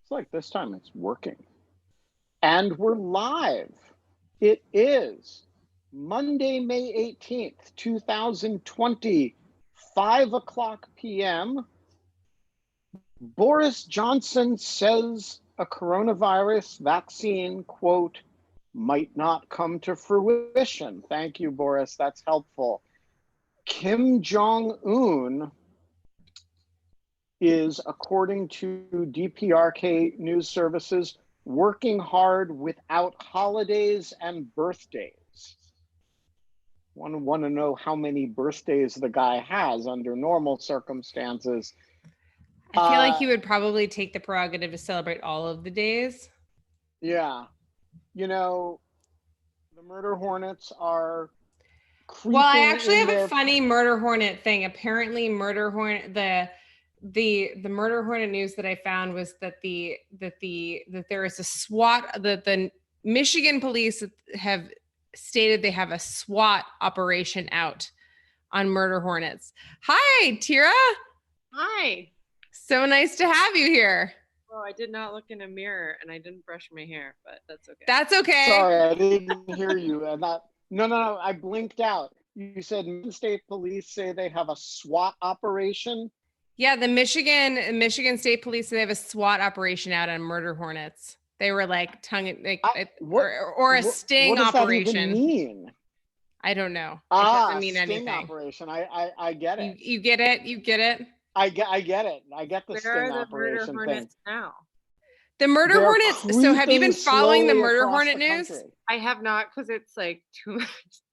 It's like this time it's working. And we're live. It is Monday, May 18th, 2020, 5 o'clock p.m. Boris Johnson says a coronavirus vaccine, quote, might not come to fruition. Thank you, Boris. That's helpful. Kim Jong-un is, according to DPRK News Services, working hard without holidays and birthdays. Want to know how many birthdays the guy has under normal circumstances. I feel like he would probably take the prerogative to celebrate all of the days. Yeah. You know, the murder hornets are creeping. Well, I actually have a funny murder hornet thing. Apparently, murder hornet the murder hornet news that I found was that there is a SWAT, that the Michigan police have stated they have a SWAT operation out on murder hornets. Hi, Thyra. Hi. So nice to have you here. Oh, I did not look in a mirror and I didn't brush my hair, but that's okay. That's okay. Sorry, I didn't hear you. No, I blinked out. You said State Police say they have a SWAT operation? Yeah, the Michigan State Police, they have a SWAT operation out on murder hornets. They were like or a sting operation. What does that even mean? I don't know. It doesn't mean sting anything. Operation. I get it. You get it. You get it. I get it. I get the Where sting are the operation murder hornets thing. now? The murder hornets. So have you been following the murder hornet news? I have not, because it's like too much.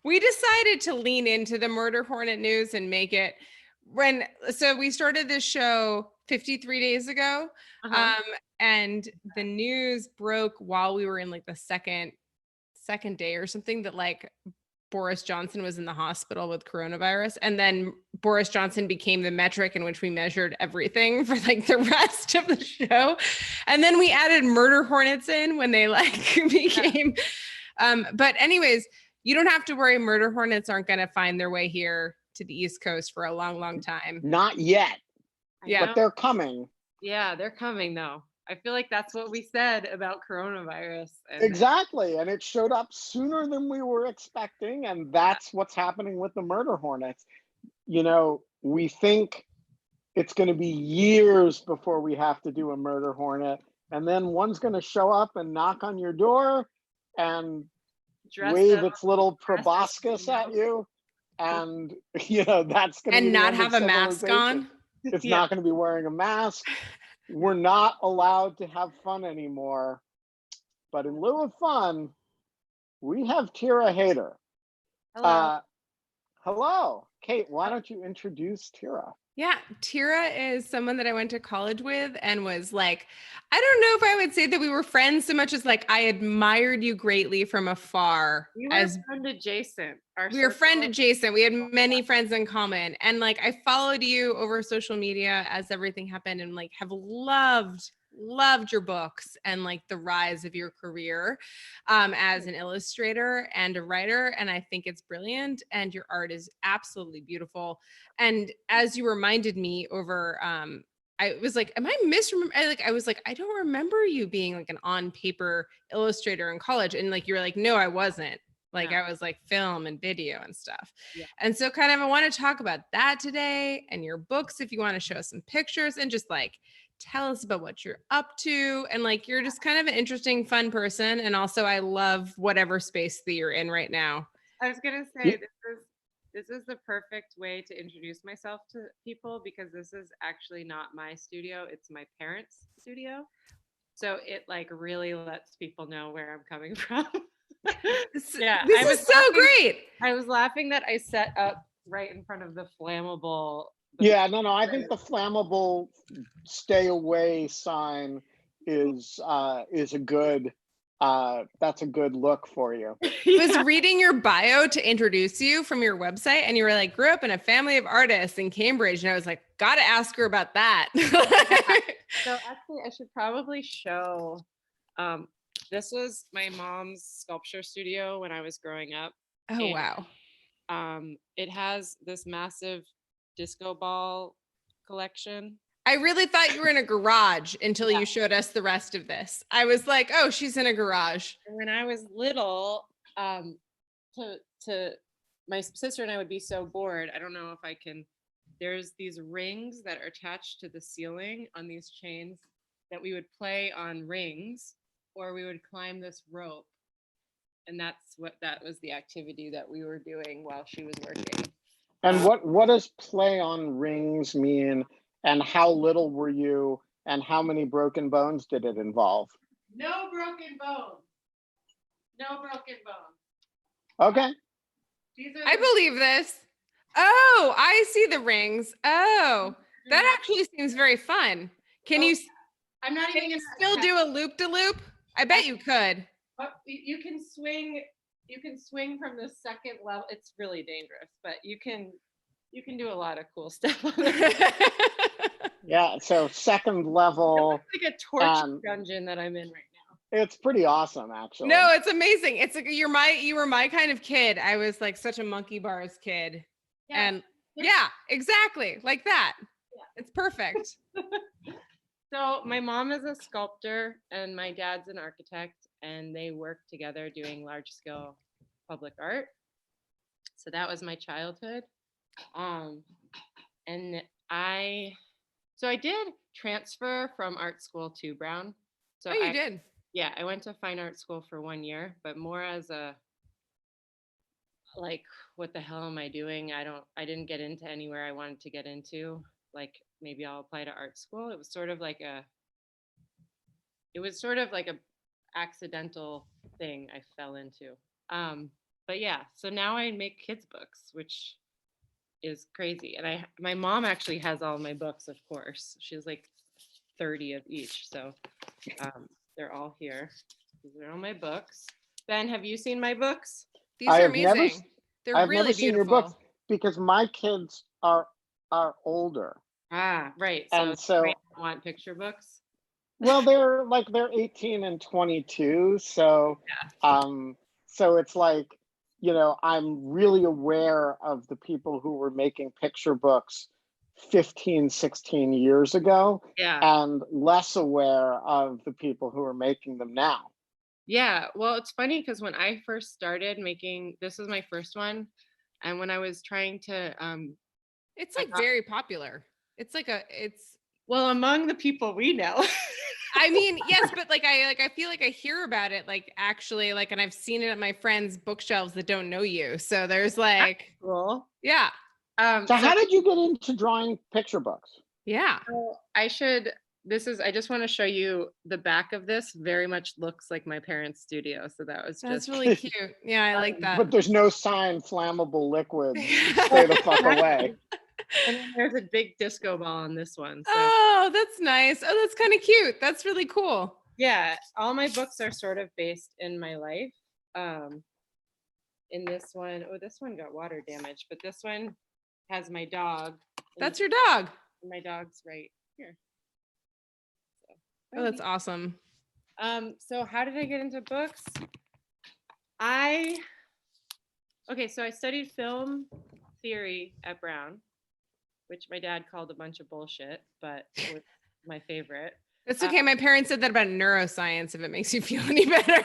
We decided to lean into the murder hornet news and make it so we started this show 53 days ago. And the news broke while we were in like the second day or something that like Boris Johnson was in the hospital with coronavirus. And then Boris Johnson became the metric in which we measured everything for like the rest of the show. And then we added murder hornets in when they like became, but anyways, you don't have to worry. Murder hornets aren't going to find their way here to the East Coast for a long, long time. Not yet. Yeah. But they're coming. Yeah, they're coming though. I feel like that's what we said about coronavirus. Exactly. And it showed up sooner than we were expecting. And that's what's happening with the murder hornets. You know, we think it's going to be years before we have to do a murder hornet. And then one's going to show up and knock on your door and wave its little proboscis at you. And, you know, that's going to be not have a mask on. It's not going to be wearing a mask. We're not allowed to have fun anymore. But in lieu of fun, we have Thyra Heder. Hello. Hello. Kate, why don't you introduce Thyra? Yeah, Thyra is someone that I went to college with and was like, I don't know if I would say that we were friends so much as like I admired you greatly from afar. We were friend adjacent. We were friend adjacent. We had many friends in common. And like I followed you over social media as everything happened and like have loved your books and like the rise of your career as an illustrator and a writer. And I think it's brilliant and your art is absolutely beautiful. And as you reminded me over, I was like, am I misremembering? I was like, I don't remember you being like an on paper illustrator in college. And like, you were like, no, I wasn't. Like I was like film and video and stuff. Yeah. And so kind of, I want to talk about that today and your books. If you want to show us some pictures and just like, tell us about what you're up to. And like, you're just kind of an interesting, fun person. And also I love whatever space that you're in right now. I was going to say, this is the perfect way to introduce myself to people because this is actually not my studio. It's my parents' studio. So it like really lets people know where I'm coming from. This is so great. I was laughing that I set up right in front of the flammable. Yeah, no, I think the flammable stay away sign is a good that's a good look for you. I was reading your bio to introduce you from your website and you were like, grew up in a family of artists in Cambridge. And I was like, gotta ask her about that. So actually I should probably show, this was my mom's sculpture studio when I was growing up. Oh, and, wow. It has this massive disco ball collection. I really thought you were in a garage until Yeah. you showed us the rest of this. I was like, oh, she's in a garage. When I was little, to my sister and I would be so bored. I don't know if I can. There's these rings that are attached to the ceiling on these chains that we would play on rings, or we would climb this rope. And that was the activity that we were doing while she was working. And what does play on rings mean? And how little were you? And how many broken bones did it involve? No broken bones. No broken bones. Okay. I believe this. Oh, I see the rings. Oh, that actually seems very fun. Can you I'm not can even you gonna still do a loop to loop? I bet you could. You can swing. You can swing from the second level. It's really dangerous, but you can do a lot of cool stuff. Yeah. So second level. It's like a torture dungeon that I'm in right now. It's pretty awesome, actually. No, it's amazing. It's like you were my kind of kid. I was like such a monkey bars kid. Yeah. And yeah, exactly. Like that. Yeah. It's perfect. So my mom is a sculptor and my dad's an architect, and they work together doing large scale public art. So that was my childhood. And I did transfer from art school to Brown. So you did? Yeah, I went to fine art school for 1 year, but more as a, like, what the hell am I doing? I didn't get into anywhere I wanted to get into. Like, maybe I'll apply to art school. It was sort of like a accidental thing I fell into. But yeah, so now I make kids books, which is crazy. And my mom actually has all my books, of course. She has like 30 of each. So they're all here. These are all my books. Ben, have you seen my books? These are amazing. They're I've really never seen your books beautiful. because my kids are older. Ah, right. And So so you want picture books? well, they're 18 and 22. So so it's like, I'm really aware of the people who were making picture books 15, 16 years ago, Yeah. and less aware of the people who are making them now. Yeah. Well, it's funny because when I first started making, this was my first one. And when I was trying to, it's like very popular. It's well, among the people we know. I mean, yes, but I feel like I hear about it, like actually, like, and I've seen it at my friends' bookshelves that don't know you. So there's like, cool. Yeah. So how did you get into drawing picture books? Yeah. So I just want to show you the back of this. Very much looks like my parents' studio. So that's really cute. Yeah, I like that. But there's no sign flammable liquids. Stay the fuck away. And then there's a big disco ball on this one. So. Oh, that's nice. Oh, that's kind of cute. That's really cool. Yeah, all my books are sort of based in my life. In this one, this one got water damage, but this one has my dog. That's your dog. My dog's right here. So, that's awesome. So how did I get into books? So I studied film theory at Brown, which my dad called a bunch of bullshit, but it was my favorite. It's okay. My parents said that about neuroscience, if it makes you feel any better.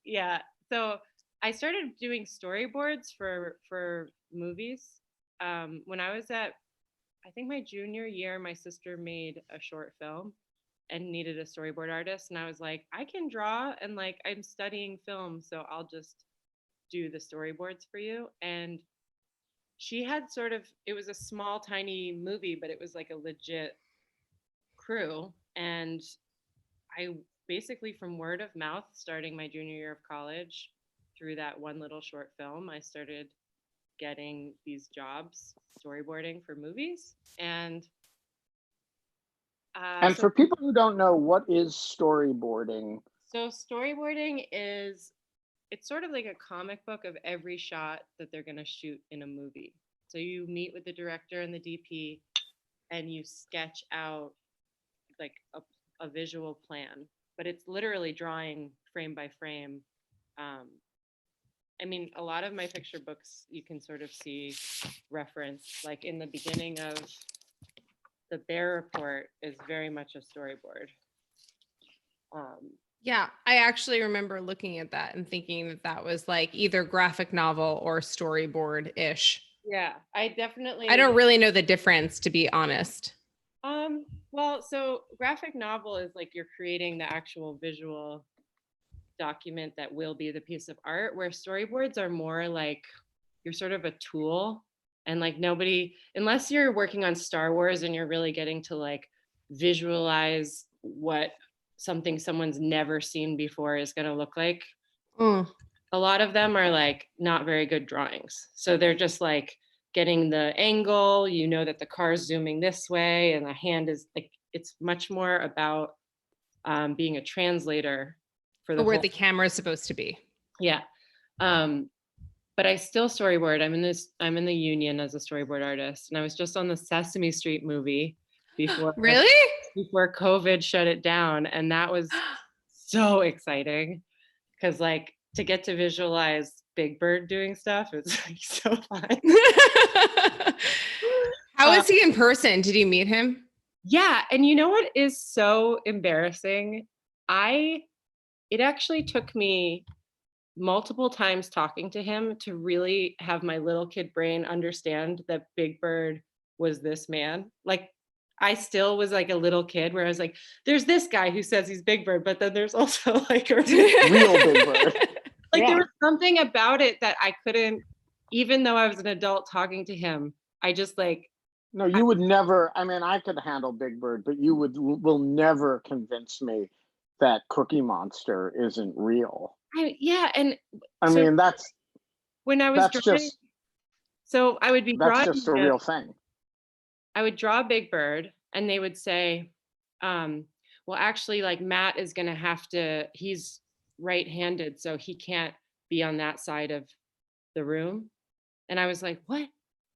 Yeah. So I started doing storyboards for movies. When I was at, I think my junior year, my sister made a short film and needed a storyboard artist. And I was like, I can draw, and like, I'm studying film, so I'll just do the storyboards for you. And she had it was a small, tiny movie, but it was like a legit crew. And I basically, from word of mouth, starting my junior year of college, through that one little short film, I started getting these jobs storyboarding for movies. And for people who don't know, what is storyboarding? So storyboarding it's sort of like a comic book of every shot that they're going to shoot in a movie. So you meet with the director and the DP, and you sketch out like a visual plan, but it's literally drawing frame by frame. I mean, a lot of my picture books, you can sort of see reference, like in the beginning of the Bear Report is very much a storyboard. Yeah, I actually remember looking at that and thinking that that was like either graphic novel or storyboard-ish. Yeah, I definitely. I don't really know the difference, to be honest. Well, so graphic novel is like you're creating the actual visual document that will be the piece of art, where storyboards are more like you're sort of a tool, and like nobody, unless you're working on Star Wars and you're really getting to like visualize what something someone's never seen before is going to look like. A lot of them are like not very good drawings. So they're just like getting the angle, you know that the car's zooming this way and the hand is like, it's much more about being a translator for the where whole. the camera is supposed to be. Yeah. But I still storyboard. I'm in the union as a storyboard artist. And I was just on the Sesame Street movie before before COVID shut it down. And that was so exciting because like to get to visualize Big Bird doing stuff is like so fun. How is he in person? Did you meet him? Yeah. And you know what is so embarrassing? It actually took me multiple times talking to him to really have my little kid brain understand that Big Bird was this man. Like I still was like a little kid where I was like, there's this guy who says he's Big Bird, but then there's also like a real Big Bird. Like there was something about it that I couldn't, even though I was an adult talking to him, I just like. No, you would never, I mean, I could handle Big Bird, but you will never convince me that Cookie Monster isn't real. And I mean, that's when I was drawing, so I would be drawing. That's just a real thing. I would draw Big Bird, and they would say, "Well, actually, like Matt is going to have to. He's right-handed, so he can't be on that side of the room." And I was like, "What?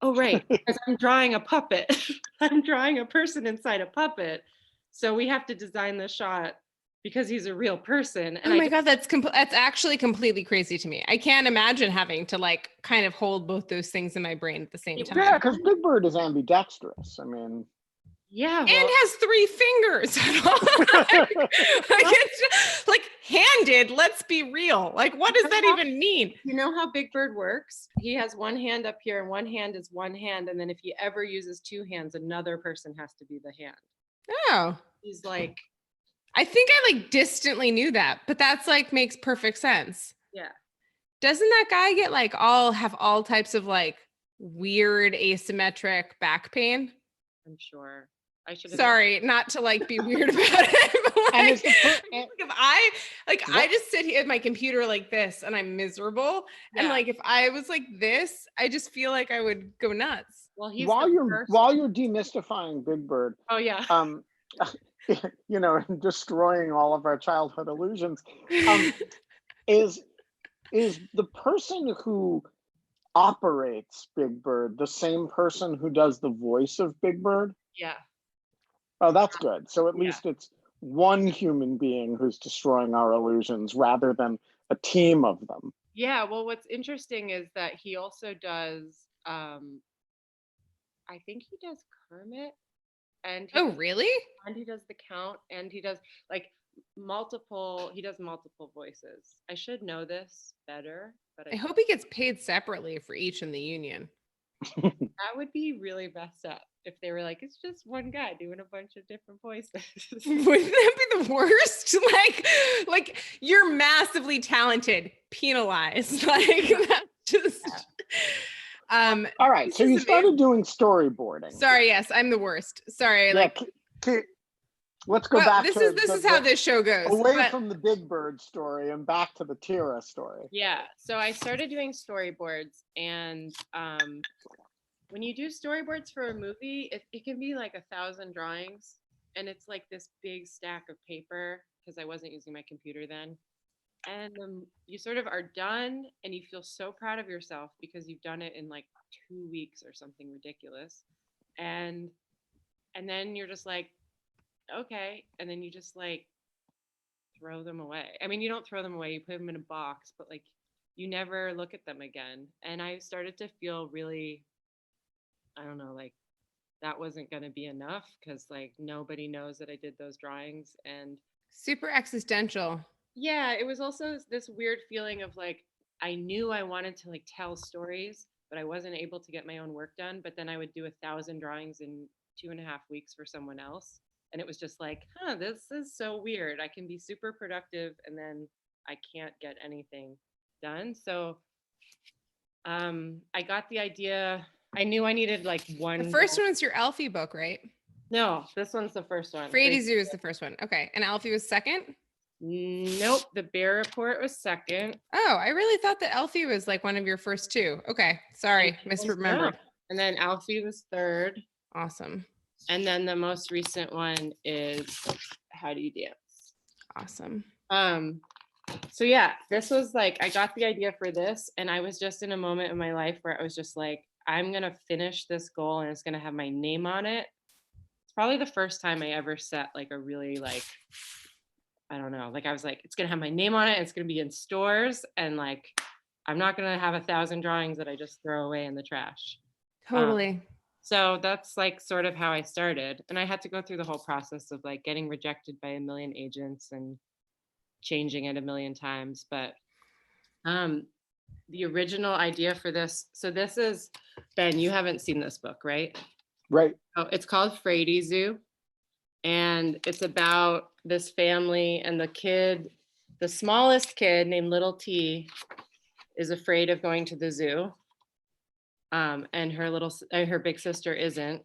Oh, right, because I'm drawing a puppet. I'm drawing a person inside a puppet, so we have to design the shot." Because he's a real person. And oh my God, that's actually completely crazy to me. I can't imagine having to like kind of hold both those things in my brain at the same time. Yeah, because Big Bird is ambidextrous. I mean, yeah, and has 3 fingers. Like it's just, like handed. Let's be real. Like, what does that even mean? You know how Big Bird works? He has one hand up here, and one hand is one hand, and then if he ever uses 2 hands, another person has to be the hand. Oh, he's like. I think I like distantly knew that, but that's like makes perfect sense. Yeah. Doesn't that guy get like have all types of like weird asymmetric back pain? I'm sure. I should. Sorry, not to like be weird about it. But like, if I just sit here at my computer like this and I'm miserable, and like if I was like this, I just feel like I would go nuts. Well, he's while you're demystifying Big Bird. Oh yeah. You know, destroying all of our childhood illusions. Is the person who operates Big Bird the same person who does the voice of Big Bird? Yeah. Oh, that's good. So at least it's one human being who's destroying our illusions rather than a team of them. Yeah. Well, what's interesting is that he also does, I think he does Kermit. And really? And he does the Count, and he does like multiple voices. I should know this better, but I hope he gets paid separately for each in the union. That would be really messed up if they were like, it's just one guy doing a bunch of different voices. Wouldn't that be the worst? Like you're massively talented, penalized. Like that's just. All right, so you started doing storyboarding. Sorry, yes, I'm the worst. Sorry, let's go back. This is how this show goes. Away from the Big Bird story and back to the Thyra story. Yeah, so I started doing storyboards, and when you do storyboards for a movie, it can be like 1,000 drawings, and it's like this big stack of paper because I wasn't using my computer then. And you sort of are done and you feel so proud of yourself because you've done it in like 2 weeks or something ridiculous. And then you're just like, okay. And then you just like throw them away. I mean, you don't throw them away, you put them in a box, but like you never look at them again. And I started to feel really, I don't know, like that wasn't going to be enough, because like nobody knows that I did those drawings. And Super existential. yeah, it was also this weird feeling of like, I knew I wanted to like tell stories, but I wasn't able to get my own work done. But then I would do 1,000 drawings in 2.5 weeks for someone else. And it was just like, this is so weird. I can be super productive and then I can't get anything done. So I got the idea. I knew I needed like one. The first one's your Alfie book, right? No, this one's the first one. Fraidyzoo is the first one. Okay. And Alfie was second? Nope. The Bear Report was second. Oh, I really thought that Alfie was like one of your first two. Okay. Sorry. Misremembered. No. And then Alfie was third. Awesome. And then the most recent one is How Do You Dance? Awesome. So yeah, this was like, I got the idea for this, and I was just in a moment in my life where I was just like, I'm going to finish this goal and it's going to have my name on it. It's probably the first time I ever set like a really like, I don't know, like I was like, it's going to have my name on it. It's going to be in stores, and like, I'm not going to have 1,000 drawings that I just throw away in the trash. Totally. So that's like sort of how I started. And I had to go through the whole process of like getting rejected by 1 million agents and changing it 1 million times. But the original idea for this, so this is, Ben, you haven't seen this book, right? Right. Oh, it's called Fraidyzoo. And it's about this family, and the kid, the smallest kid named Little T, is afraid of going to the zoo. And her big sister isn't.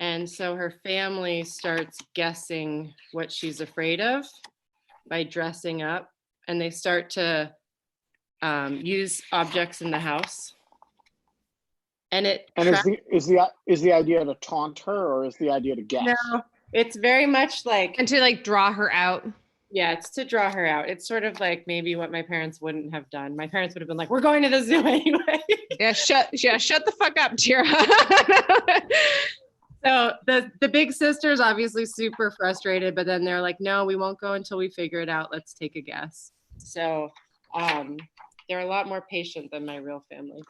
And so her family starts guessing what she's afraid of by dressing up, and they start to use objects in the house. And is the idea to taunt her, or is the idea to guess? No, it's very much like, And to like draw her out. Yeah, it's to draw her out. It's sort of like maybe what my parents wouldn't have done. My parents would have been like, we're going to the zoo anyway. Shut the fuck up, Thyra. So the big sister is obviously super frustrated, but then they're like, no, we won't go until we figure it out. Let's take a guess. So they're a lot more patient than my real family.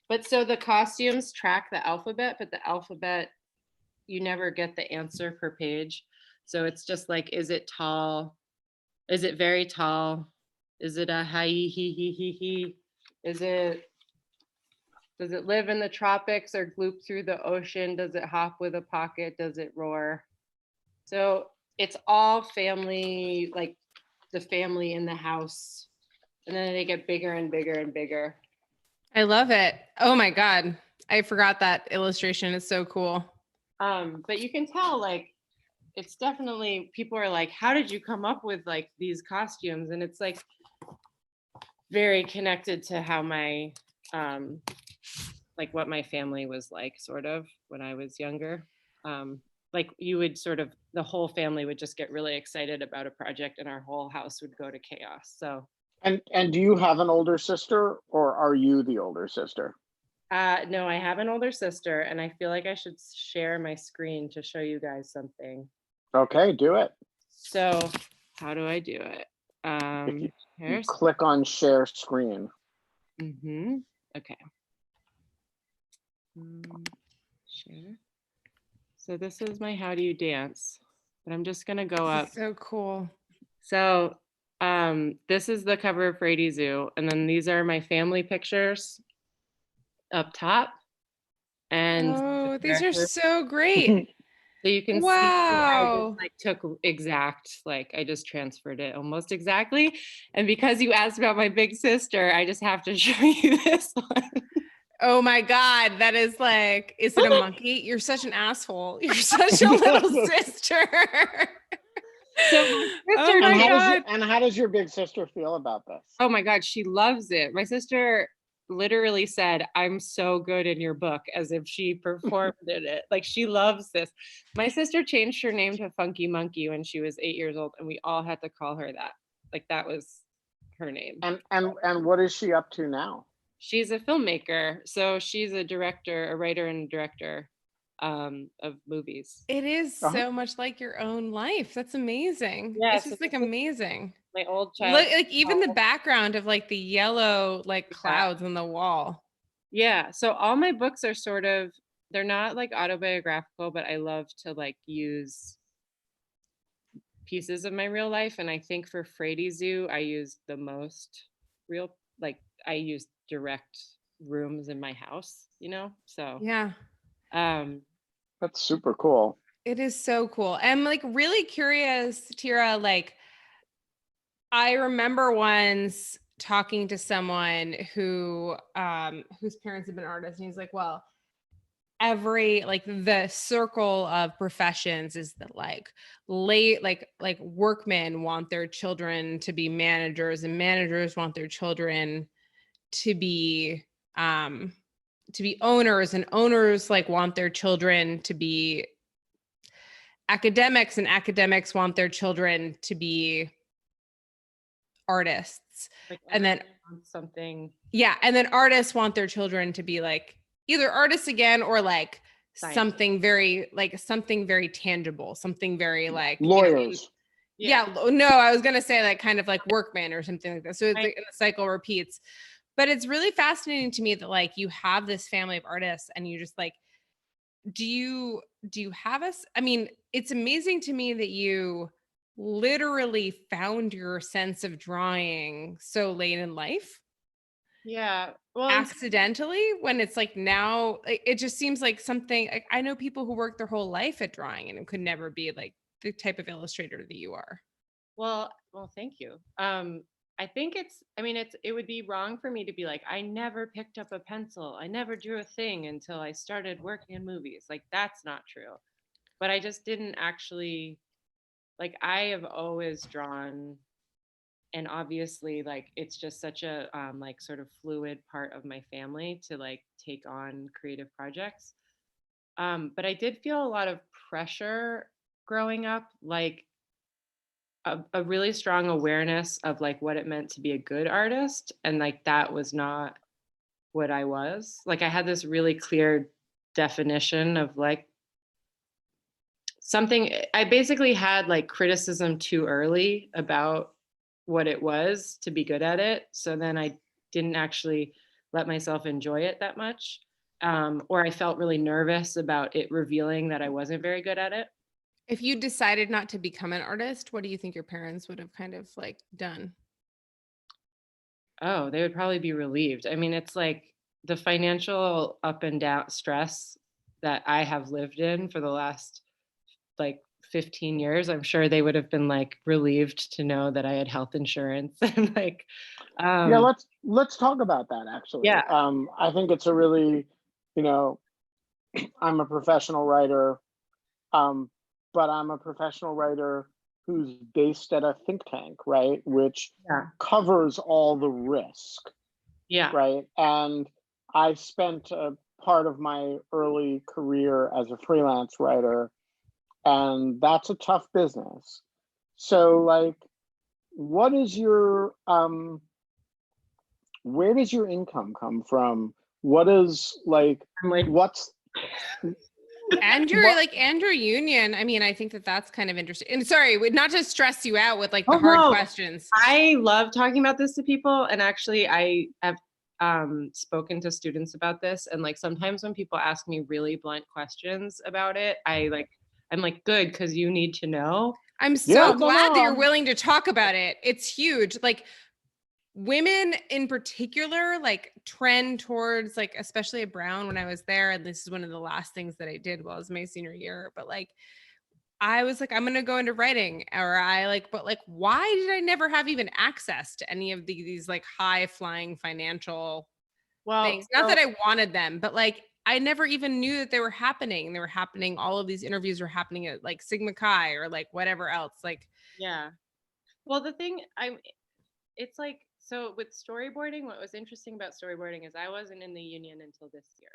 But so the costumes track the alphabet, but the alphabet, you never get the answer per page. So it's just like, is it tall? Is it very tall? Is it a hi he he he he? Does it live in the tropics or gloop through the ocean? Does it hop with a pocket? Does it roar? So it's all family, like the family in the house. And then they get bigger and bigger and bigger. I love it. Oh my God. I forgot that illustration. It's so cool. But you can tell, like, it's definitely, people are like, how did you come up with like these costumes? And it's like very connected to how my, like what my family was like sort of when I was younger. Like you would sort of, the whole family would just get really excited about a project and our whole house would go to chaos. So. And do you have an older sister, or are you the older sister? No, I have an older sister, and I feel like I should share my screen to show you guys something. Okay, do it. So how do I do it? You click on share screen. Okay. Share. So this is my How Do You Dance, but I'm just gonna go up. So cool. So this is the cover of Fraidyzoo, and then these are my family pictures up top. And these are so great. So you can see I just, like, took exact, like I just transferred it almost exactly. And because you asked about my big sister, I just have to show you this one. Oh my God, that is like, is it a monkey? You're such an asshole. You're such a little sister. So my sister, and how does your big sister feel about this? Oh my God, she loves it. My sister literally said, I'm so good in your book, as if she performed in it. Like, she loves this. My sister changed her name to Funky Monkey when she was 8 years old, and we all had to call her that. Like, that was her name. And what is she up to now? She's a filmmaker. So she's a writer and director of movies. It is so much like your own life. That's amazing. Yeah, it's just like amazing. My old child. Look, like even the background of like the yellow like clouds on the wall. Yeah. So all my books are sort of, they're not like autobiographical, but I love to like use pieces of my real life. And I think for Fraidyzoo, I used the most real, like I used direct rooms in my house, So Yeah. That's super cool. It is so cool. I'm like really curious, Thyra, like I remember once talking to someone who whose parents have been artists, and he's like, well, every like the circle of professions is that like like workmen want their children to be managers, and managers want their children to be owners, and owners like want their children to be academics, and academics want their children to be artists. like And then something. yeah, and then artists want their children to be like either artists again, or like Science. something very tangible, something very like Lawyers. No, I was gonna say like kind of like workman or something like that. So it's like the cycle repeats. But it's really fascinating to me that like you have this family of artists, and you just like, do you have us? I mean, it's amazing to me that you literally found your sense of drawing so late in life. Yeah. Well, Accidentally, when it's like now, it just seems like something like, I know people who work their whole life at drawing and it could never be like the type of illustrator that you are. Well, thank you. I think it would be wrong for me to be like, I never picked up a pencil. I never drew a thing until I started working in movies. Like, that's not true. But I just didn't actually, like, I have always drawn, and obviously like it's just such a like sort of fluid part of my family to like take on creative projects. But I did feel a lot of pressure growing up, like a really strong awareness of like what it meant to be a good artist, and like that was not what I was. Like I had this really clear definition of like something. I basically had like criticism too early about what it was to be good at it, so then I didn't actually let myself enjoy it that much, or I felt really nervous about it revealing that I wasn't very good at it. If you decided not to become an artist, what do you think your parents would have kind of like done? Oh, they would probably be relieved. I mean, it's like the financial up and down stress that I have lived in for the last like 15 years. I'm sure they would have been like relieved to know that I had health insurance and like Yeah, let's talk about that actually. Yeah. I think it's a really, I'm a professional writer, but I'm a professional writer who's based at a think tank, right? Which covers all the risk. Yeah. Right. And I spent a part of my early career as a freelance writer, and that's a tough business. So like, what is your where does your income come from? What is like, what's and your union? I mean, I think that's kind of interesting. And sorry, not to stress you out with like the hard questions. I love talking about this to people, and actually I have spoken to students about this, and like sometimes when people ask me really blunt questions about it, I'm like, good, because you need to know. I'm so glad that you're willing to talk about it. It's huge. Like women in particular like trend towards like, especially at Brown when I was there, and this is one of the last things that I did while it was my senior year, but like I was like, I'm going to go into writing, but like, why did I never have even access to any of these like high flying financial things? Not that I wanted them, but like, I never even knew that they were happening. They were happening. All of these interviews were happening at like Sigma Chi or like whatever else. Like, yeah. Well, it's like, so with storyboarding, what was interesting about storyboarding is I wasn't in the union until this year.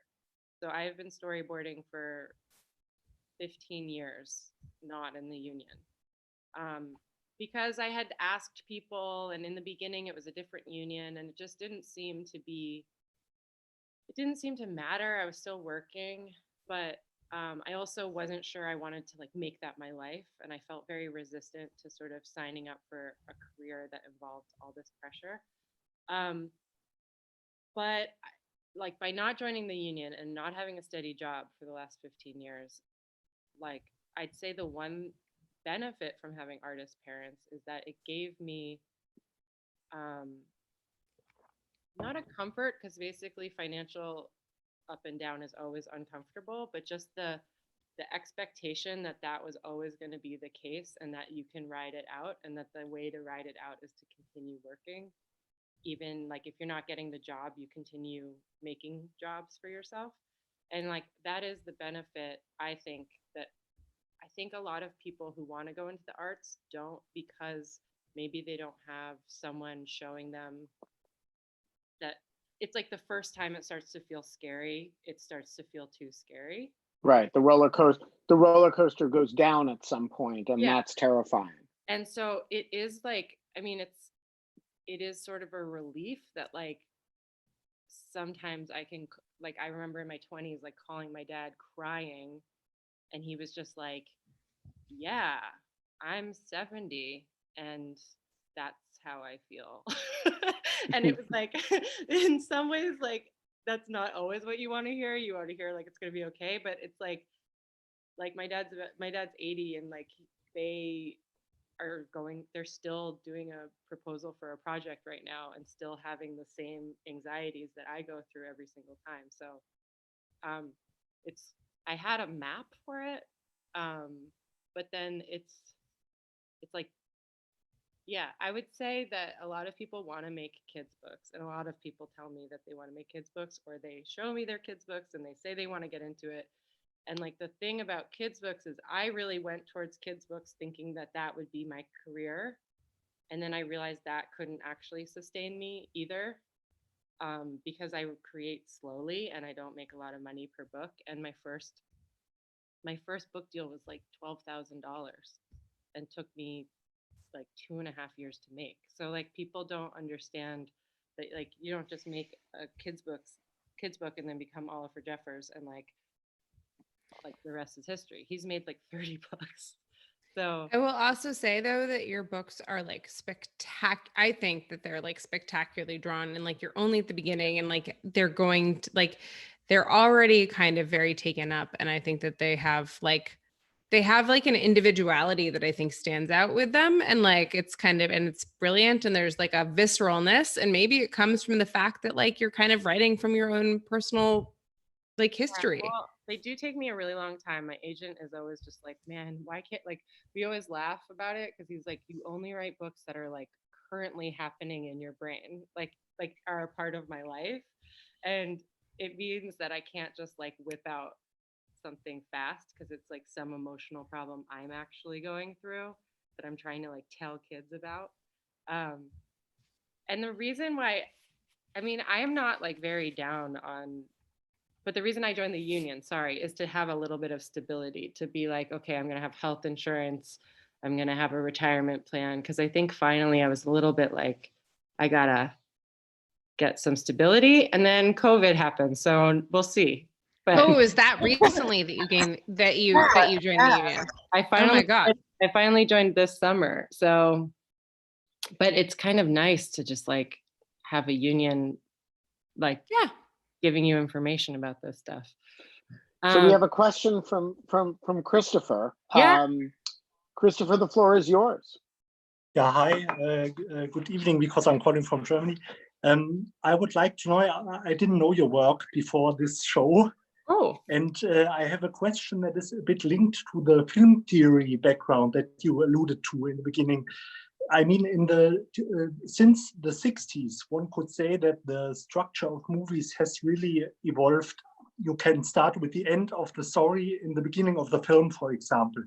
So I've been storyboarding for 15 years, not in the union. Because I had asked people, and in the beginning it was a different union, and it just didn't seem to matter. I was still working, but I also wasn't sure I wanted to like make that my life, and I felt very resistant to sort of signing up for a career that involved all this pressure. Um, but like by not joining the union and not having a steady job for the last 15 years, like I'd say the one benefit from having artist parents is that it gave me not a comfort, because basically financial up and down is always uncomfortable, but just the expectation that that was always going to be the case, and that you can ride it out, and that the way to ride it out is to continue working. Even like if you're not getting the job, you continue making jobs for yourself. And like that is the benefit, I think, that I think a lot of people who want to go into the arts don't, because maybe they don't have someone showing them that it's like the first time it starts to feel scary, it starts to feel too scary. Right. The roller coaster goes down at some point, and Yeah. that's terrifying. And so it is like, I mean, it is sort of a relief that like sometimes I can, like I remember in my 20s like calling my dad crying, and he was just like, yeah, I'm 70 and that's how I feel. And it was like in some ways like that's not always what you want to hear. You want to hear like it's going to be okay, but it's like my dad's 80, and like they're still doing a proposal for a project right now and still having the same anxieties that I go through every single time. So it's I had a map for it, but then it's like, yeah, I would say that a lot of people want to make kids books, and a lot of people tell me that they want to make kids books, or they show me their kids books and they say they want to get into it. And like the thing about kids books is I really went towards kids books thinking that that would be my career, and then I realized that couldn't actually sustain me either, because I would create slowly and I don't make a lot of money per book. And my first book deal was like $12,000 and took me like 2.5 years to make. So like people don't understand that like you don't just make a kids book and then become Oliver Jeffers and like the rest is history. He's made like 30 books. So I will also say though that your books are like I think that they're like spectacularly drawn, and like you're only at the beginning, and like they're going to like they're already kind of very taken up, and I think that they have like an individuality that I think stands out with them, and like it's brilliant, and there's like a visceralness, and maybe it comes from the fact that like you're kind of writing from your own personal like history. yeah, well, they do take me a really long time. My agent is always just like, man, why can't, like, we always laugh about it because he's like, you only write books that are like currently happening in your brain, like are a part of my life. And it means that I can't just like whip out something fast because it's like some emotional problem I'm actually going through that I'm trying to like tell kids about. And the reason why, I mean, I am not like very down on, but the reason I joined the union, sorry, is to have a little bit of stability, to be like, okay, I'm going to have health insurance. I'm going to have a retirement plan. Cause I think finally I was a little bit like, I gotta get some stability. And then COVID happened. So we'll see. But Oh, is that recently that you joined the union? Oh my God. I finally joined this summer. So, but it's kind of nice to just like have a union, like, yeah, giving you information about this stuff. So we have a question from Christopher. Yeah. Christopher, the floor is yours. Yeah, hi, good evening, because I'm calling from Germany. I would like to know, I didn't know your work before this show. Oh. And I have a question that is a bit linked to the film theory background that you alluded to in the beginning. I mean, since the 60s, one could say that the structure of movies has really evolved. You can start with the end of the story in the beginning of the film, for example.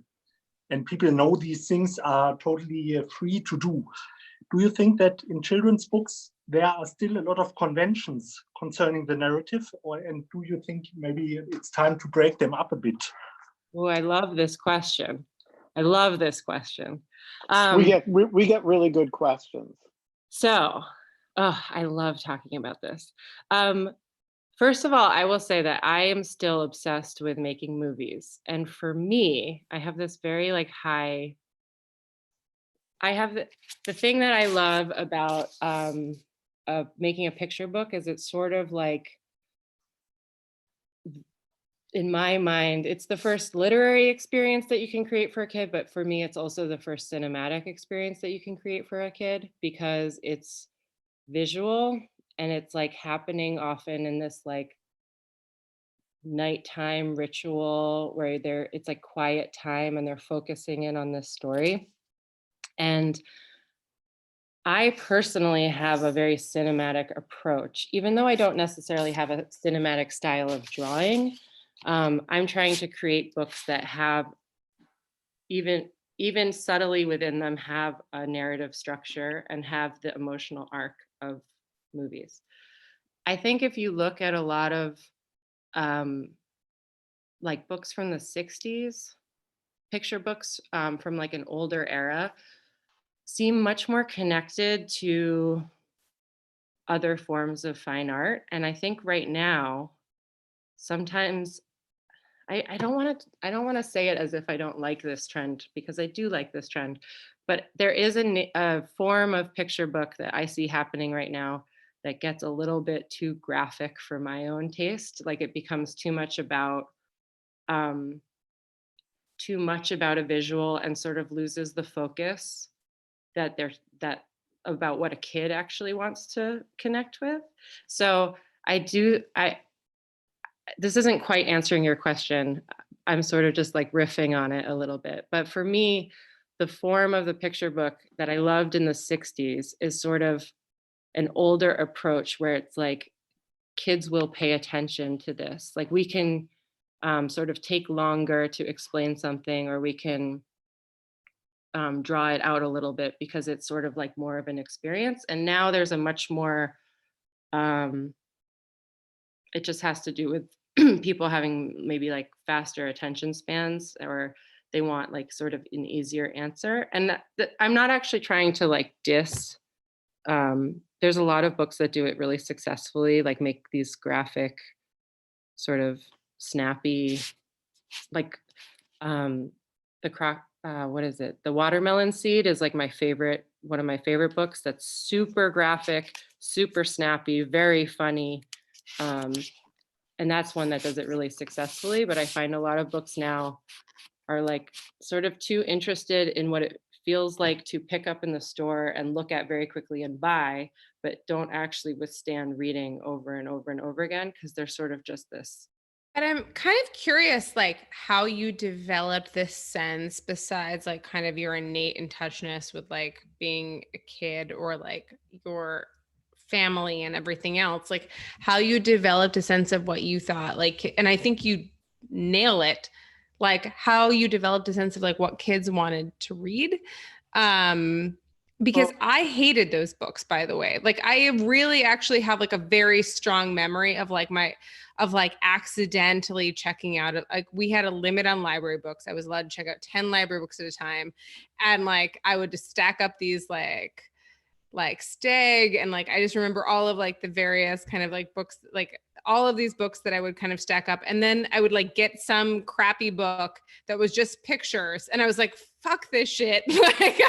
And people know these things are totally free to do. Do you think that in children's books, there are still a lot of conventions concerning the narrative? And do you think maybe it's time to break them up a bit? Oh, I love this question. We get really good questions. So, I love talking about this. First of all, I will say that I am still obsessed with making movies. And for me, I have this very like high, I have the thing that I love about making a picture book is it's sort of like, in my mind, it's the first literary experience that you can create for a kid, but for me, it's also the first cinematic experience that you can create for a kid because it's visual and it's like happening often in this like nighttime ritual where it's like quiet time and they're focusing in on this story. And I personally have a very cinematic approach, even though I don't necessarily have a cinematic style of drawing. I'm trying to create books that have even subtly within them have a narrative structure and have the emotional arc of movies. I think if you look at a lot of like books from the 60s, picture books from like an older era, seem much more connected to other forms of fine art. And I think right now, sometimes I don't want to say it as if I don't like this trend because I do like this trend, but there is a form of picture book that I see happening right now that gets a little bit too graphic for my own taste. Like it becomes too much about a visual and sort of loses the focus that about what a kid actually wants to connect with. So this isn't quite answering your question. I'm sort of just like riffing on it a little bit. But for me, the form of the picture book that I loved in the 60s is sort of an older approach where it's like kids will pay attention to this. Like we can sort of take longer to explain something, or we can draw it out a little bit because it's sort of like more of an experience. And now there's a much more, it just has to do with people having maybe like faster attention spans, or they want like sort of an easier answer. And I'm not actually trying to like diss. There's a lot of books that do it really successfully, like make these graphic, sort of snappy, like what is it? The Watermelon Seed is like one of my favorite books that's super graphic, super snappy, very funny. And that's one that does it really successfully. But I find a lot of books now are like sort of too interested in what it feels like to pick up in the store and look at very quickly and buy, but don't actually withstand reading over and over and over again because they're sort of just this. And I'm kind of curious, like how you developed this sense besides like kind of your innate in touchness with like being a kid or like your family and everything else, like how you developed a sense of what you thought like, and I think you nail it, like how you developed a sense of like what kids wanted to read. Because I hated those books, by the way. Like I really actually have like a very strong memory of like accidentally checking out, like we had a limit on library books. I was allowed to check out 10 library books at a time. And like, I would just stack up these like Steg, and like I just remember all of like the various kind of like books, like all of these books that I would kind of stack up, and then I would like get some crappy book that was just pictures, and I was like, fuck this shit. Like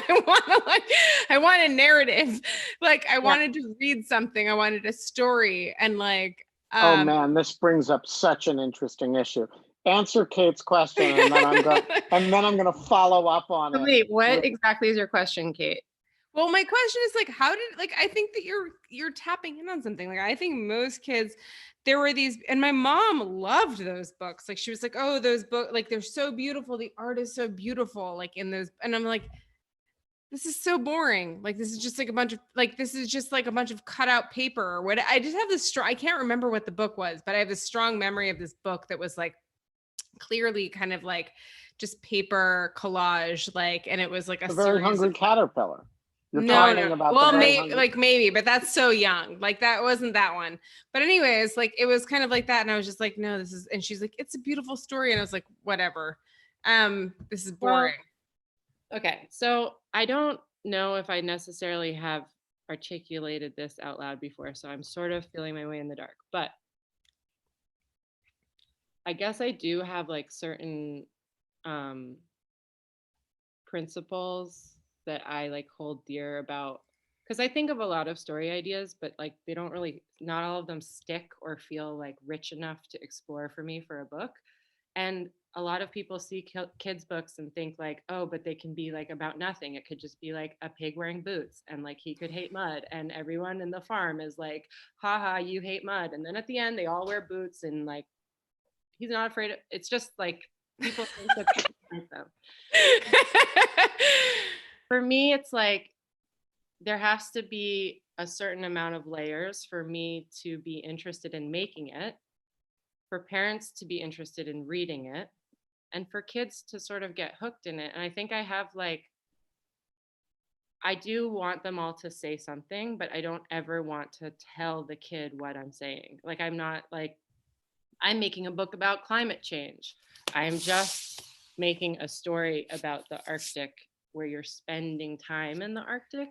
I want a narrative. Like I wanted to read something. I wanted a story. And like oh man, this brings up such an interesting issue. Answer Kate's question, and then I'm gonna follow up on it. Wait, what exactly is your question, Kate? Well, my question is like, I think that you're tapping in on something. Like I think most kids, there were these, and my mom loved those books. Like she was like, oh, those books, like they're so beautiful. The art is so beautiful. Like in those, and I'm like, this is so boring. Like this is just like a bunch of cutout paper or what. I just have this I can't remember what the book was, but I have this strong memory of this book that was like clearly kind of like just paper collage, like, and it was like a Very Hungry Caterpillar. You're talking about well, maybe, but that's so young. Like that wasn't that one. But anyways, like it was kind of like that. And I was just like, no, this is, and she's like, it's a beautiful story. And I was like, whatever. This is boring. Well, okay. So I don't know if I necessarily have articulated this out loud before. So I'm sort of feeling my way in the dark. But I guess I do have like certain principles that I like hold dear about, because I think of a lot of story ideas, but like they don't really, not all of them stick or feel like rich enough to explore for me for a book. And a lot of people see kids books and think like, oh, but they can be like about nothing. It could just be like a pig wearing boots and like he could hate mud and everyone in the farm is like, haha, you hate mud. And then at the end they all wear boots and like he's not afraid of, it's just like people think that people think them. For me, it's like there has to be a certain amount of layers for me to be interested in making it, for parents to be interested in reading it, and for kids to sort of get hooked in it. And I think I have like, I do want them all to say something, but I don't ever want to tell the kid what I'm saying. Like, I'm not like, I'm making a book about climate change. I'm just making a story about the Arctic where you're spending time in the Arctic.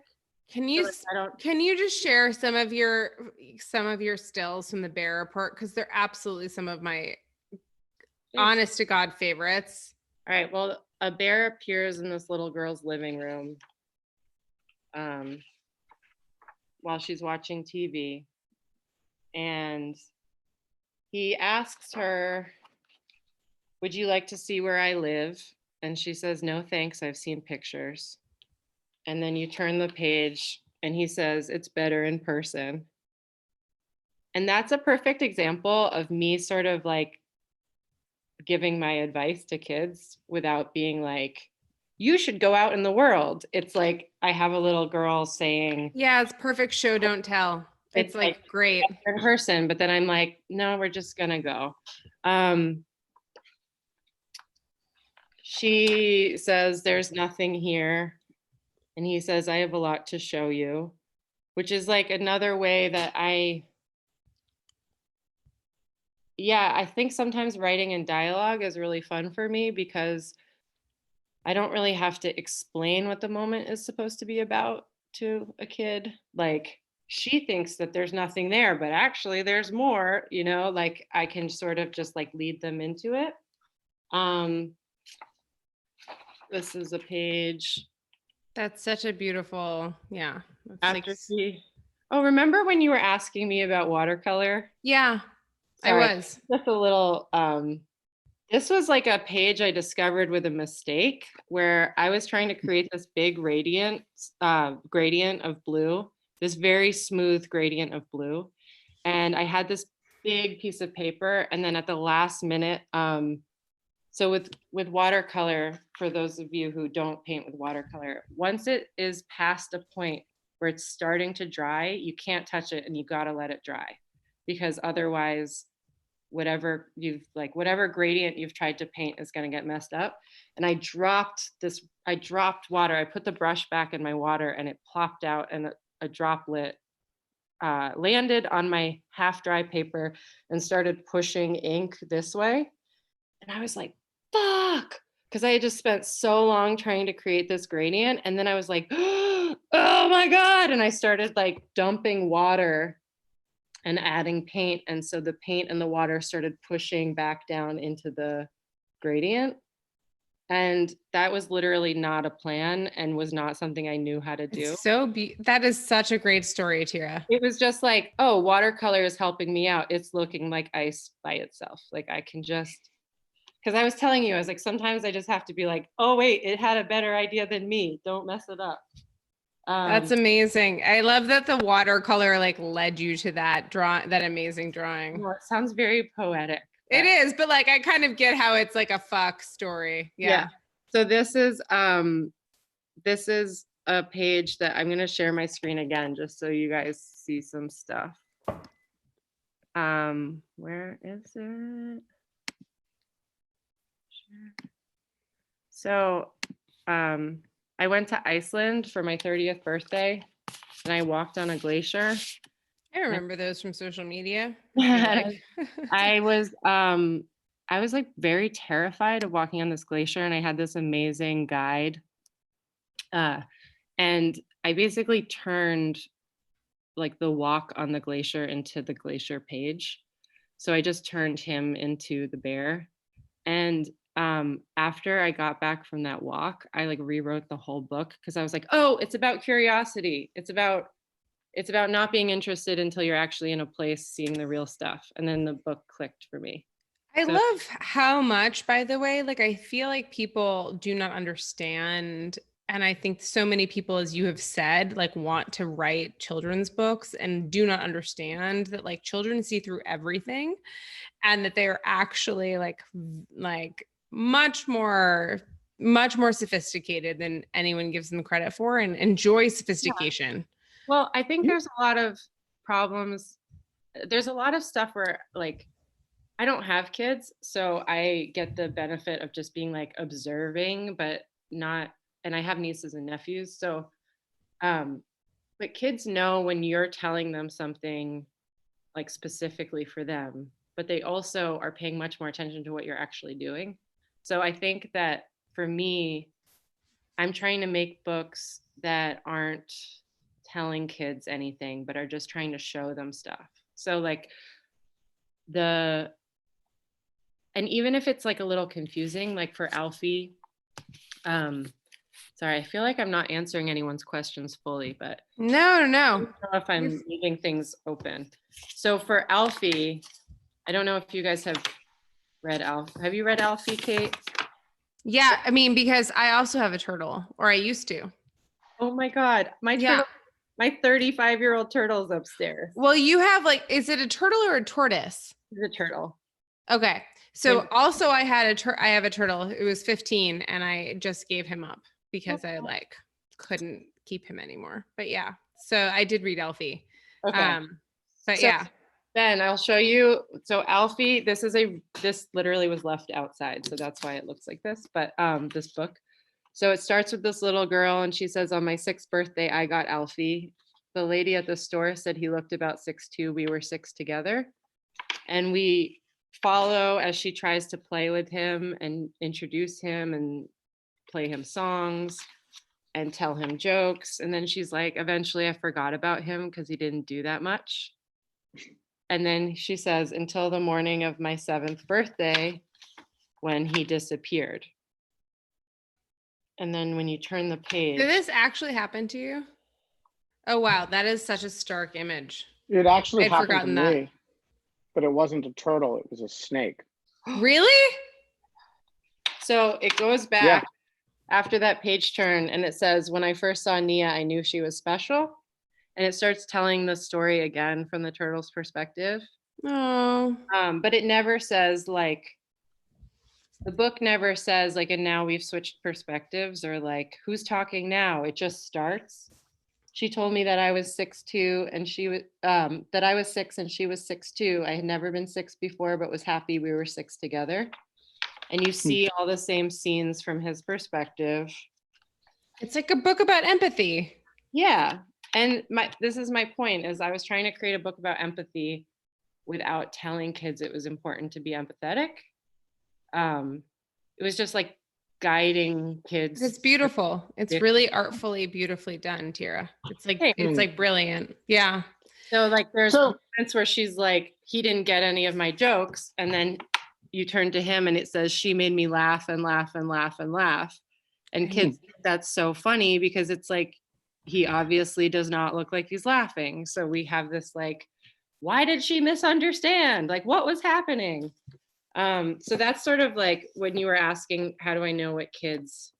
Can you So, like, can you just share some of your stills from the Bear Report, because they're absolutely some of my honest to God favorites. All right. Well, a bear appears in this little girl's living room while she's watching TV, and he asks her, "Would you like to see where I live?" And she says, "No, thanks. I've seen pictures." And then you turn the page and he says, "It's better in person." And that's a perfect example of me sort of like giving my advice to kids without being like, you should go out in the world. It's like I have a little girl saying, yeah, it's perfect show, don't tell. It's like great in person, but then I'm like, no, we're just gonna go. She says, "There's nothing here." And he says, "I have a lot to show you," which is like another way that I think sometimes writing in dialogue is really fun for me because I don't really have to explain what the moment is supposed to be about to a kid. Like, she thinks that there's nothing there, but actually there's more, you know, like I can sort of just like lead them into it. This is a page. That's such a beautiful, yeah. After oh, remember when you were asking me about watercolor? Yeah, Sorry, I was. Just a little, this was like a page I discovered with a mistake where I was trying to create this big gradient of blue, this very smooth gradient of blue. And I had this big piece of paper, and then at the last minute, so with watercolor, for those of you who don't paint with watercolor, once it is past a point where it's starting to dry, you can't touch it and you gotta let it dry, because otherwise whatever gradient you've tried to paint is going to get messed up. And I dropped water. I put the brush back in my water and it plopped out, and a droplet landed on my half dry paper and started pushing ink this way. And I was like, fuck, because I had just spent so long trying to create this gradient. And then I was like, oh my God. And I started like dumping water and adding paint. And so the paint and the water started pushing back down into the gradient. And that was literally not a plan and was not something I knew how to do. That is such a great story, Thyra. It was just like, oh, watercolor is helping me out. It's looking like ice by itself. Like I can just, because I was telling you, I was like, sometimes I just have to be like, oh wait, it had a better idea than me. Don't mess it up. That's amazing. I love that the watercolor like led you to that amazing drawing. Well, it sounds very poetic. It is, but like I kind of get how it's like a fuck story. Yeah. So this is a page that I'm gonna share my screen again just so you guys see some stuff. Where is it? So I went to Iceland for my 30th birthday and I walked on a glacier. I remember those from social media. I was like very terrified of walking on this glacier, and I had this amazing guide. And I basically turned like the walk on the glacier into the glacier page. So I just turned him into the bear. And after I got back from that walk, I like rewrote the whole book because I was like, oh, it's about curiosity. It's about not being interested until you're actually in a place seeing the real stuff. And then the book clicked for me. I love how much, by the way, like I feel like people do not understand. And I think so many people, as you have said, like want to write children's books and do not understand that like children see through everything and that they are actually like much more sophisticated than anyone gives them credit for and enjoy sophistication. Yeah. Well, I think there's a lot of problems. There's a lot of stuff where like, I don't have kids, so I get the benefit of just being like observing, but not, and I have nieces and nephews. So, but kids know when you're telling them something like specifically for them, but they also are paying much more attention to what you're actually doing. So I think that for me, I'm trying to make books that aren't telling kids anything, but are just trying to show them stuff. So like and even if it's like a little confusing, like for Alfie, sorry, I feel like I'm not answering anyone's questions fully, but no. I don't know if I'm leaving things open. So for Alfie, I don't know if you guys have read Alfie. Have you read Alfie, Kate? Yeah, I mean, because I also have a turtle, or I used to. Oh my God, my 35-year-old turtle's upstairs. Well, you have like, is it a turtle or a tortoise? It's a turtle. Okay. So also I have a turtle. It was 15 and I just gave him up because I like couldn't keep him anymore. But yeah, so I did read Alfie. Okay. But yeah. Ben, I'll show you. So Alfie, this literally was left outside. So that's why it looks like this, but this book. So it starts with this little girl and she says, on my 6th birthday, I got Alfie. The lady at the store said he looked about 6'2". We were 6 together. And we follow as she tries to play with him and introduce him and play him songs and tell him jokes. And then she's like, eventually I forgot about him because he didn't do that much. And then she says, until the morning of my 7th birthday, when he disappeared. And then when you turn the page. Did this actually happen to you? Oh, wow. That is such a stark image. It actually I'd happened to forgotten me, that. but it wasn't a turtle. It was a snake. Really? So it goes back after that page turn and it says, when I first saw Nia, I knew she was special. And it starts telling the story again from the turtle's perspective. Oh. But it never says like, the book never says like, and now we've switched perspectives or like, who's talking now? It just starts. She told me that I was 6'2" and she was, that I was 6 and she was 6'2". I had never been 6 before, but was happy we were 6 together. And you see all the same scenes from his perspective. It's like a book about empathy. Yeah. And this is my point, is I was trying to create a book about empathy without telling kids it was important to be empathetic. It was just like guiding kids. It's beautiful. It's really artfully, beautifully done, Thyra. It's like brilliant. Yeah. So like there's moments where she's like, he didn't get any of my jokes. And then you turn to him and it says, she made me laugh and laugh and laugh and laugh. And kids, that's so funny because it's like, he obviously does not look like he's laughing. So we have this like, why did she misunderstand? Like what was happening? So that's sort of like when you were asking, how do I know what kids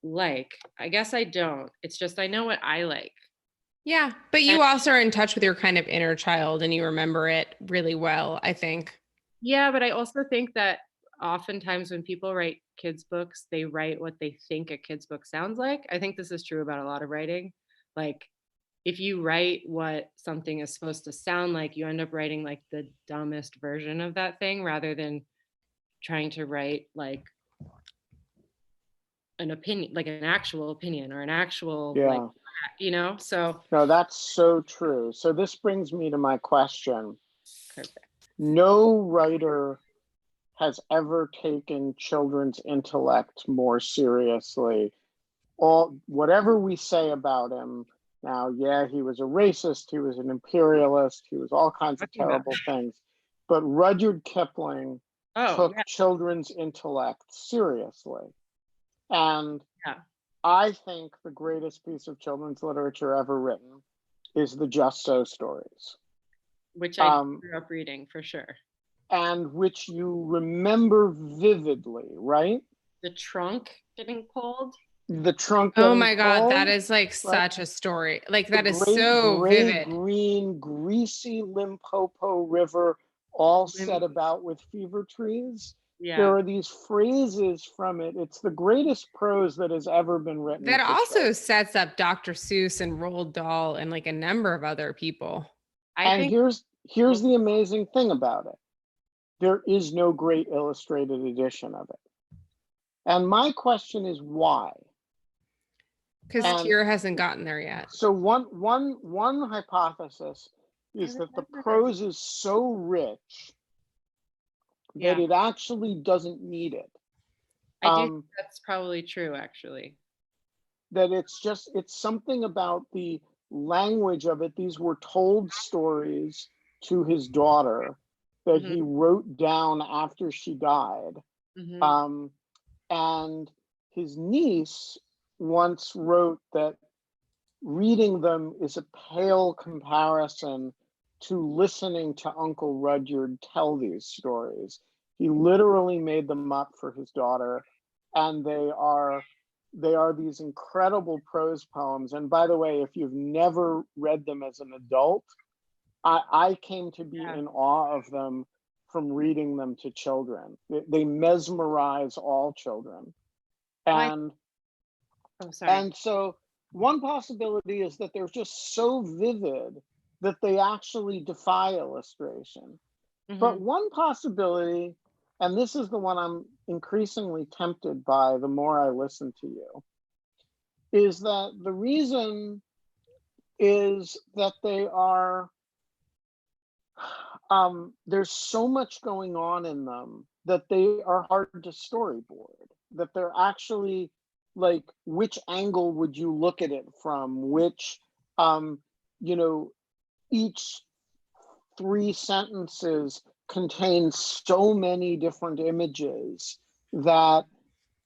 like? I guess I don't. It's just, I know what I like. Yeah. But you also are in touch with your kind of inner child and you remember it really well, I think. Yeah. But I also think that oftentimes when people write kids books, they write what they think a kid's book sounds like. I think this is true about a lot of writing. Like if you write what something is supposed to sound like, you end up writing like the dumbest version of that thing rather than trying to write like an opinion, like an actual opinion or an actual, like, you know, so. No, that's so true. So this brings me to my question. Perfect. No writer has ever taken children's intellect more seriously. Whatever we say about him, Now, yeah, he was a racist, he was an imperialist, he was all kinds of terrible things. But Rudyard Kipling took children's intellect seriously. And I think the greatest piece of children's literature ever written is the Just So stories. Which I grew up reading for sure. And which you remember vividly, right? The trunk getting pulled. The trunk. Oh my God, that is like such a story. Like that is so vivid. Green, greasy Limpopo River, all set about with fever trees. Yeah. There are these phrases from it. It's the greatest prose that has ever been written. That also sets up Dr. Seuss and Roald Dahl and like a number of other people. Here's the amazing thing about it. There is no great illustrated edition of it. And my question is why? Because Thyra hasn't gotten there yet. So one hypothesis is that the prose is so rich that it actually doesn't need it. I do think that's probably true, actually. That it's something about the language of it. These were told stories to his daughter that he wrote down after she died. And his niece once wrote that reading them is a pale comparison to listening to Uncle Rudyard tell these stories. He literally made them up for his daughter, and they are these incredible prose poems. And by the way, if you've never read them as an adult, I came to be in awe of them from reading them to children. They mesmerize all children. And and so one possibility is that they're just so vivid that they actually defy illustration. But one possibility, and this is the one I'm increasingly tempted by the more I listen to you, is that the reason is that they are, there's so much going on in them that they are hard to storyboard, that they're actually like, which angle would you look at it from? Which, each 3 sentences contains so many different images that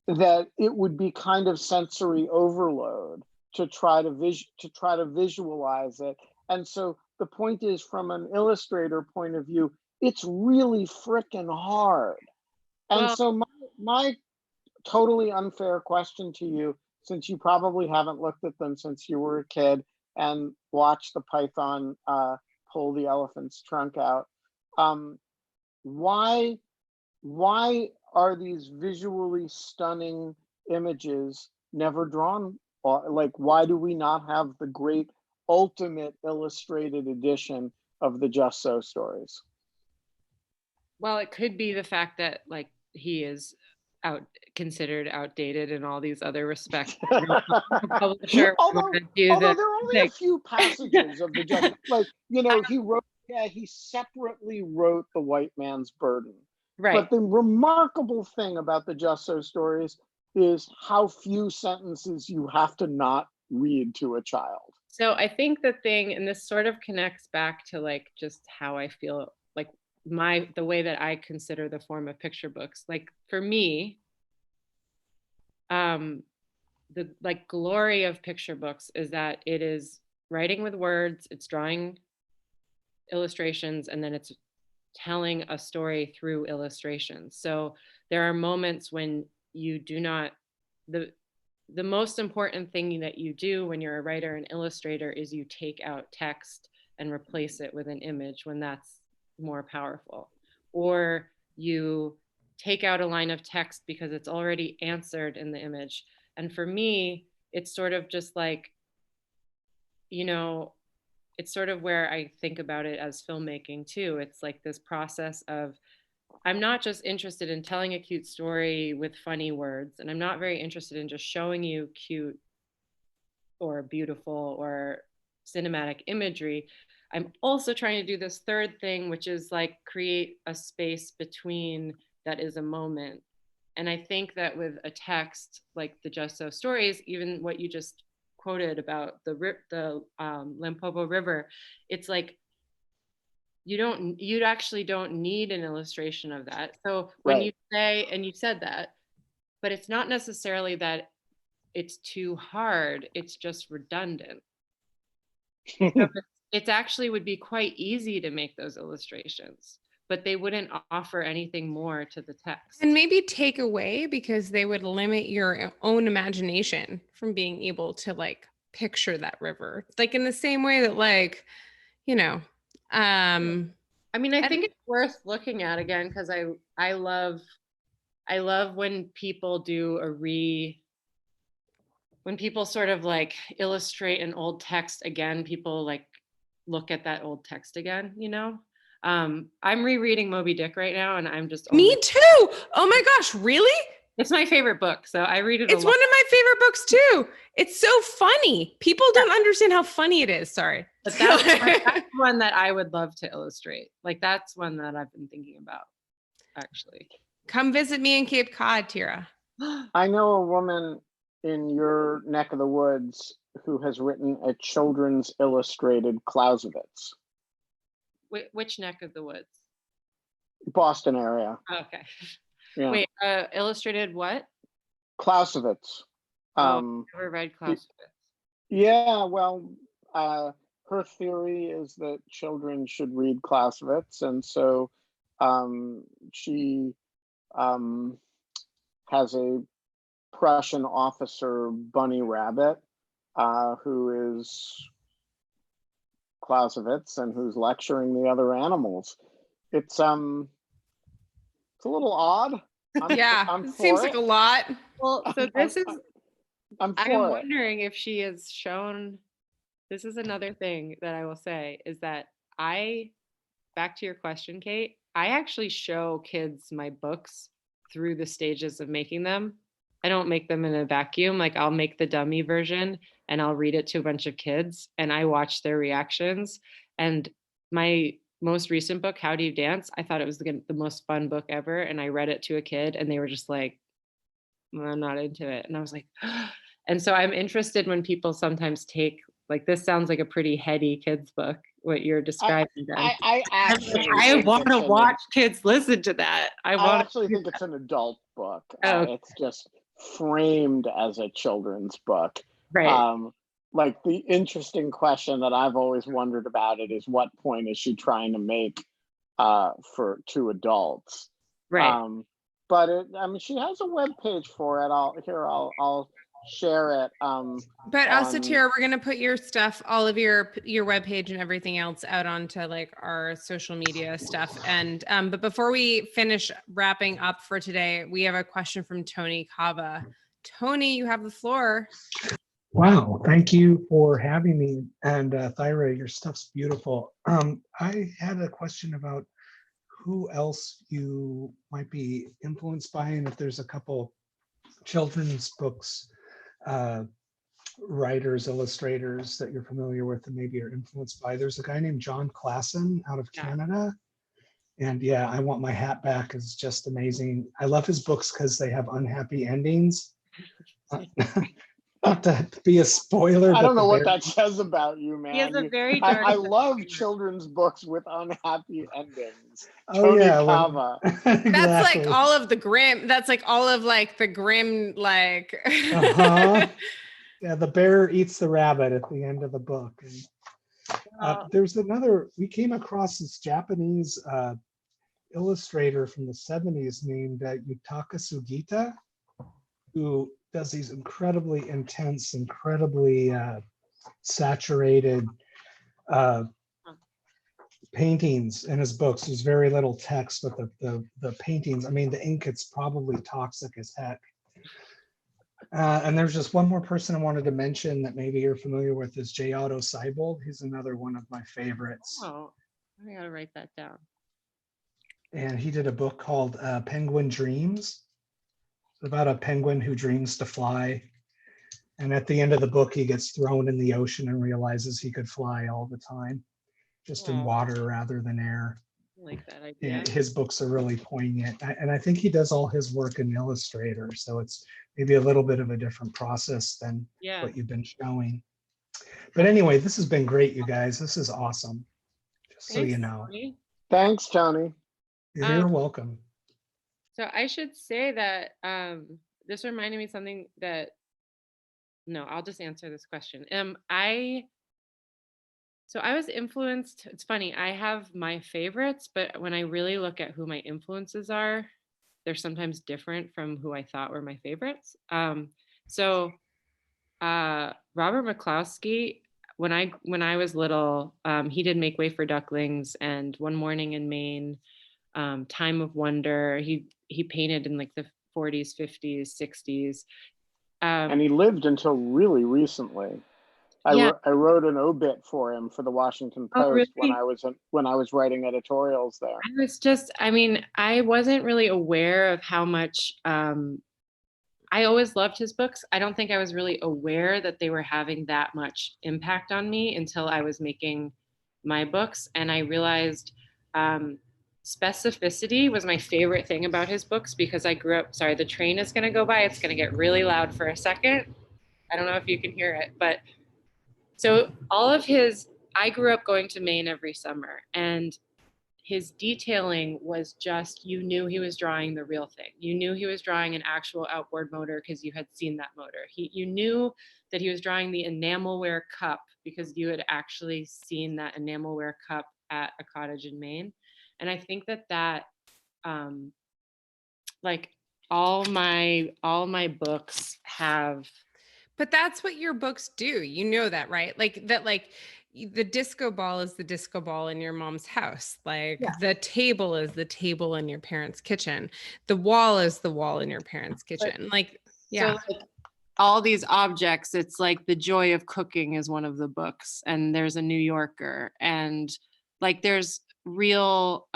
it would be kind of sensory overload to try to visualize it. And so the point is, from an illustrator point of view, it's really frickin' hard. And so my totally unfair question to you, since you probably haven't looked at them since you were a kid and watched the python pull the elephant's trunk out, why are these visually stunning images never drawn? Like, why do we not have the great ultimate illustrated edition of the Just So stories? Well, it could be the fact that like he is considered outdated in all these other respects. Although there are only a few passages of the Just, like, he separately wrote The White Man's Burden. Right. But the remarkable thing about the Just So stories is how few sentences you have to not read to a child. So I think the thing, and this sort of connects back to like just how I feel, like the way that I consider the form of picture books. Like for me, the like glory of picture books is that it is writing with words, it's drawing illustrations, and then it's telling a story through illustrations. So there are moments when you do not, the most important thing that you do when you're a writer and illustrator is you take out text and replace it with an image when that's more powerful. Or you take out a line of text because it's already answered in the image. And for me, it's sort of just like, it's sort of where I think about it as filmmaking too. It's like this process of, I'm not just interested in telling a cute story with funny words, and I'm not very interested in just showing you cute or beautiful or cinematic imagery. I'm also trying to do this third thing, which is like create a space between that is a moment. And I think that with a text like the Just So stories, even what you just quoted about the Limpopo River, it's like you actually don't need an illustration of that. So when you say, and you said that, but it's not necessarily that it's too hard, it's just redundant. It actually would be quite easy to make those illustrations, but they wouldn't offer anything more to the text. And maybe take away, because they would limit your own imagination from being able to like picture that river. Like in the same way that like, you know, I mean, I think it's worth looking at again, because I love when people do when people sort of like illustrate an old text again, people like look at that old text again, you know? I'm rereading Moby Dick right now, and I'm just Me too. Oh my gosh, really? It's my favorite book, so I read it It's one of my favorite books too. It's so funny. People don't understand how funny it is. Sorry. But that's one that I would love to illustrate. Like that's one that I've been thinking about, actually. Come visit me in Cape Cod, Thyra. I know a woman in your neck of the woods who has written a children's illustrated Clausewitz. Which neck of the woods? Boston area. Okay. Yeah. Wait, illustrated what? Clausewitz. Never read Clausewitz. Yeah, well, her theory is that children should read Clausewitz, and so she has a Prussian officer, Bunny Rabbit, who is Clausewitz and who's lecturing the other animals. It's a little odd. It seems like a lot. Well, so this is. I'm wondering if she has shown. This is another thing that I will say is that back to your question, Kate, I actually show kids my books through the stages of making them. I don't make them in a vacuum. Like I'll make the dummy version and I'll read it to a bunch of kids and I watch their reactions. And my most recent book, How Do You Dance? I thought it was the most fun book ever. And I read it to a kid and they were just like, I'm not into it. And I was like, and so I'm interested when people sometimes take, like, this sounds like a pretty heady kids book, what you're describing. I want to watch kids listen to that. I actually think it's an adult book. It's just framed as a children's book. Right. Like the interesting question that I've always wondered about it is what point is she trying to make to adults? Right. But I mean, she has a web page for it. I'll share it. But also, Thyra, we're gonna put your stuff, all of your webpage and everything else out onto like our social media stuff. And but before we finish wrapping up for today, we have a question from Tony Cava. Tony, you have the floor. Wow, thank you for having me. And Thyra, your stuff's beautiful. I had a question about who else you might be influenced by, and if there's a couple children's books, writers, illustrators that you're familiar with and maybe are influenced by. There's a guy named John Klassen out of Canada. And yeah, I Want My Hat Back is just amazing. I love his books because they have unhappy endings. Not to be a spoiler. I don't know what that says about you, man. He has a very dark. I love children's books with unhappy endings. Oh, Tony yeah, Cava. Exactly. That's like all of the grim. That's like all of like the grim, like. Yeah, the bear eats the rabbit at the end of the book. And, there's another. We came across this Japanese illustrator from the 70s named Yutaka Sugita, who does these incredibly intense, incredibly saturated paintings in his books. There's very little text, but the paintings, I mean, the ink, it's probably toxic as heck. And there's just one more person I wanted to mention that maybe you're familiar with is J. Otto Seibold. He's another one of my favorites. Oh, I gotta write that down. And he did a book called Penguin Dreams. It's about a penguin who dreams to fly. And at the end of the book, he gets thrown in the ocean and realizes he could fly all the time, just in water rather than air. like that idea. And his books are really poignant. And I think he does all his work in Illustrator. So it's maybe a little bit of a different process than Yeah. what you've been showing. But anyway, this has been great, you guys. This is awesome. Just so you know. Tony. Thanks, Tony. You're welcome. So I should say that this reminded me something that, no, I'll just answer this question. So I was influenced, it's funny, I have my favorites, but when I really look at who my influences are, they're sometimes different from who I thought were my favorites. So Robert McCloskey, when I was little, he did Make Way for Ducklings and One Morning in Maine, Time of Wonder. He painted in like the 40s, 50s, 60s. And he lived until really recently. Yeah. I wrote an obit for him for the Washington Post really? when I was writing editorials there. I wasn't really aware of how much, I always loved his books. I don't think I was really aware that they were having that much impact on me until I was making my books. And I realized specificity was my favorite thing about his books because I grew up, sorry, the train is going to go by. It's going to get really loud for a second. I don't know if you can hear it, but so I grew up going to Maine every summer, and his detailing was just, you knew he was drawing the real thing. You knew he was drawing an actual outboard motor because you had seen that motor. You knew that he was drawing the enamelware cup because you had actually seen that enamelware cup at a cottage in Maine. And I think that like all my books have. But that's what your books do. You know that, right? Like the disco ball is the disco ball in your mom's house. Like the table is the table in your parents' kitchen. The wall is the wall in your parents' kitchen. So like all these objects, it's like The Joy of Cooking is one of the books, and there's a New Yorker, and like there's real,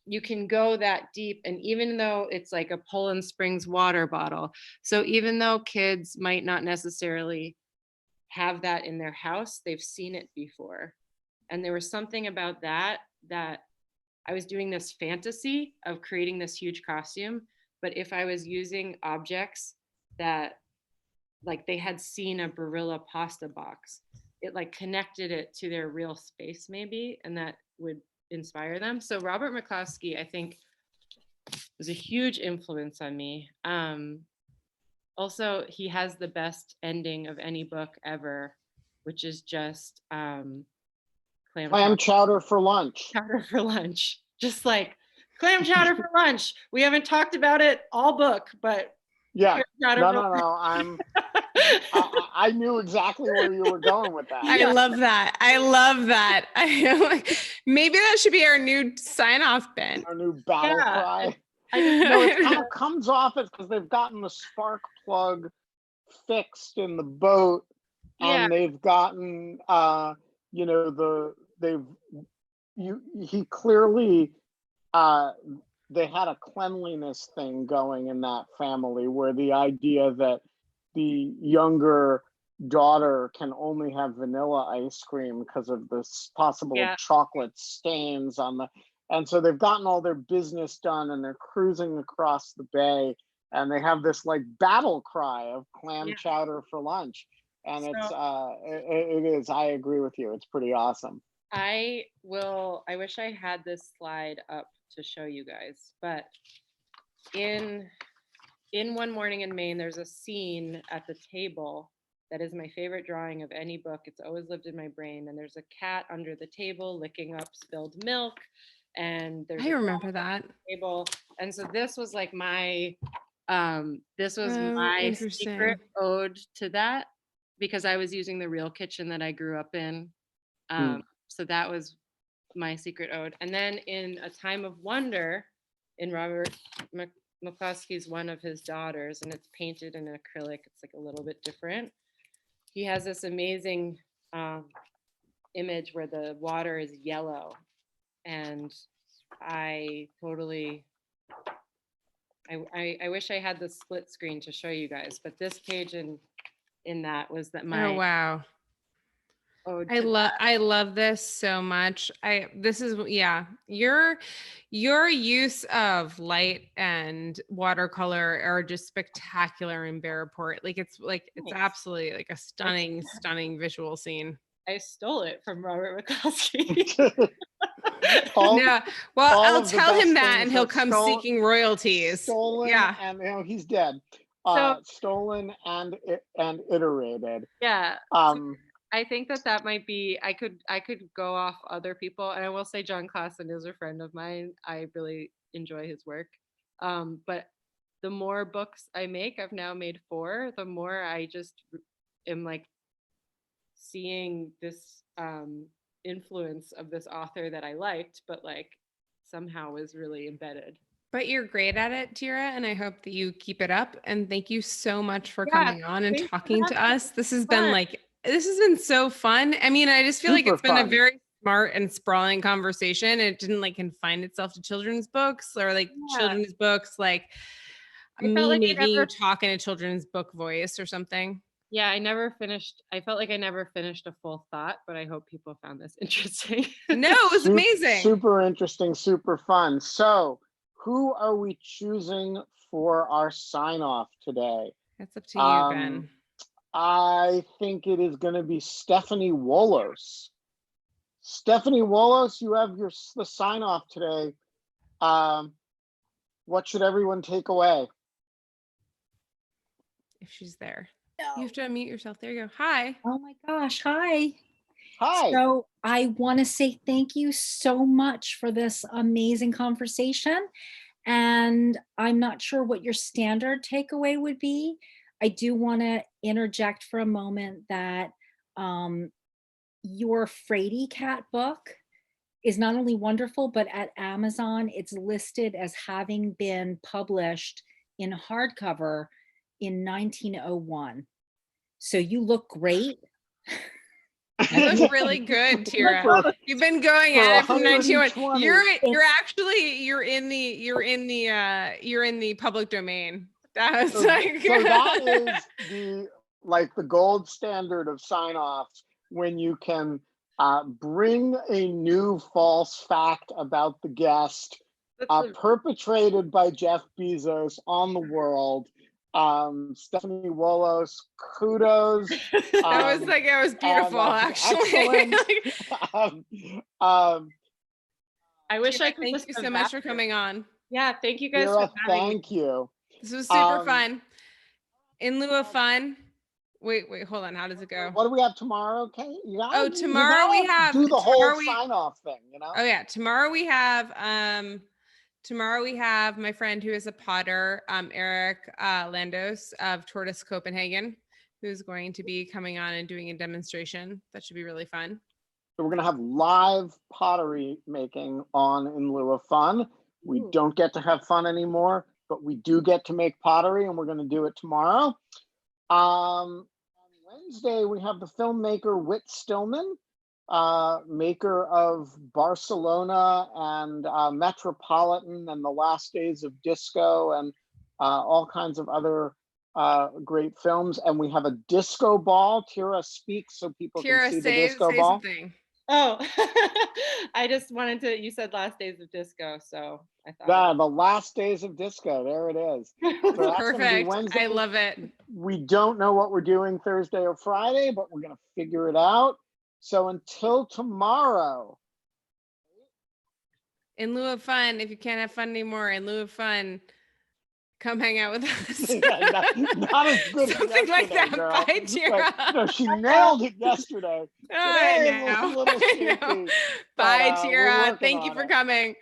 you can go that deep. And even though it's like a Poland Springs water bottle, so even though kids might not necessarily have that in their house, they've seen it before. And there was something about that I was doing this fantasy of creating this huge costume, but if I was using objects that like they had seen a Barilla pasta box, it like connected it to their real space maybe, and that would inspire them. So Robert McCloskey, I think, was a huge influence on me. Also, he has the best ending of any book ever, which is just clam chowder for lunch. Chowder for lunch. Just like clam chowder for lunch. We haven't talked about it all book, but yeah. No. I knew exactly where you were going with that. I love that. Maybe that should be our new sign-off bit. Our new battle cry. It kind of comes off as because they've gotten the spark plug fixed in the boat, and they've gotten he clearly they had a cleanliness thing going in that family, where the idea that the younger daughter can only have vanilla ice cream because of this possible chocolate stains on the. And so they've gotten all their business done, and they're cruising across the bay, and they have this like battle cry of clam chowder for lunch. And it is, I agree with you. It's pretty awesome. I wish I had this slide up to show you guys, but in One Morning in Maine, there's a scene at the table that is my favorite drawing of any book. It's always lived in my brain. And there's a cat under the table licking up spilled milk. And there's I remember that table. And so this was like my my secret ode to that, because I was using the real kitchen that I grew up in. So that was my secret ode. And then in A Time of Wonder, in Robert McCloskey's one of his daughters, and it's painted in acrylic. It's like a little bit different. He has this amazing image where the water is yellow. And I wish I had the split screen to show you guys, but this page in that was that my. Oh, wow. ode I to love this so much. This is your use of light and watercolor are just spectacular in Bear Report. It's Thanks. absolutely like a stunning visual scene. I stole it from Robert Mikowski. Yeah. Well, all I'll of the tell him best that things and he'll are come stolen- seeking royalties. Stolen, Yeah. and he's dead. So- Stolen and iterated. Yeah. Um, I think that might be, I could go off other people, and I will say John Klassen is a friend of mine. I really enjoy his work. But the more books I make, I've now made 4, the more I just am like seeing this influence of this author that I liked, but like somehow was really embedded. But you're great at it, Thyra, and I hope that you keep it up. And thank you so much for Yeah, coming on and thanks for talking to having me. us. This has been so fun. I mean, I just feel like Super it's been a fun. very smart and sprawling conversation. It didn't confine itself to children's books or children's books, I felt me like I making you never- talk in a children's book voice or something. Yeah, I felt like I never finished a full thought, but I hope people found this interesting. No, it was amazing. Super interesting, super fun. So, who are we choosing for our sign off today? That's up to you, Ben. I think it is going to be Stephanie Wollos. Stephanie Wollos, you have the sign off today. What should everyone take away? If she's there. No. You have to unmute yourself. There you go. Hi. Oh my gosh. Hi. Hi. So I want to say thank you so much for this amazing conversation. And I'm not sure what your standard takeaway would be. I do want to interject for a moment that your Fraidy Cat book is not only wonderful, but at Amazon, it's listed as having been published in hardcover in 1901. So you look great. You look really good, Thyra. You've been going at it from 1901. You're in the public domain. That's So that is the gold standard of sign-offs, when you can bring a new false fact about the guest perpetrated by Jeff Bezos on the world. Stephanie Wollos, kudos. It was beautiful, actually. I wish I could. Thank you so much for coming on. Yeah, thank you guys Thyra, for having me. thank you. This was super fun. In lieu of fun, wait, hold on. How does it go? What do we have tomorrow, Kate? Tomorrow we have do the whole sign-off thing, Oh yeah, tomorrow we have my friend who is a potter, Eric Landos of Tortoise Copenhagen, who's going to be coming on and doing a demonstration. That should be really fun. So we're going to have live pottery making on In Lieu of Fun. We don't get to have fun anymore, but we do get to make pottery, and we're going to do it tomorrow. On Wednesday, we have the filmmaker Whit Stillman, maker of Barcelona and Metropolitan and The Last Days of Disco and all kinds of other great films. And we have a disco ball. Thyra speaks so people can see the disco ball. Something. Oh, I just wanted to, you said Last Days of Disco, so I thought. The Last Days of Disco, there it is. So that's Perfect. Wednesday. I love it. We don't know what we're doing Thursday or Friday, but we're going to figure it out. So until tomorrow. In lieu of fun, if you can't have fun anymore, in lieu of fun, come hang out with us. not as good Something as like that. girl. Bye, Thyra. No, she nailed it yesterday. I Today it was a little know. shaky, Bye, but, we're Thyra. working Thank you on for it. coming.